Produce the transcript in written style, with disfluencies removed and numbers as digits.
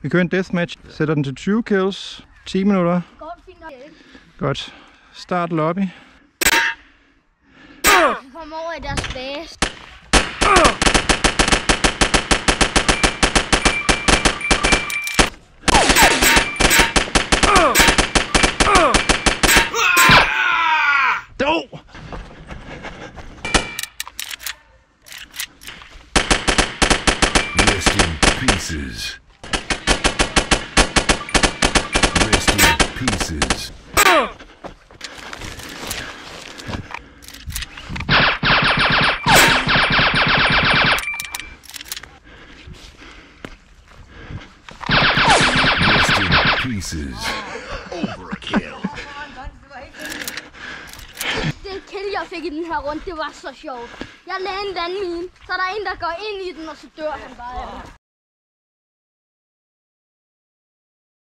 Vi kører en deathmatch. Sætter den til 20 kills. 10 minutter. Godt. Start lobby. Kom over i deres base. Dog! Rest in pieces. Rest in pieces. Rest in pieces. Overkill. Det kill, jeg fik i den her runde, det var så sjovt. Jeg lagde en landmine, så der er en, der går ind i den, og så dør han bare.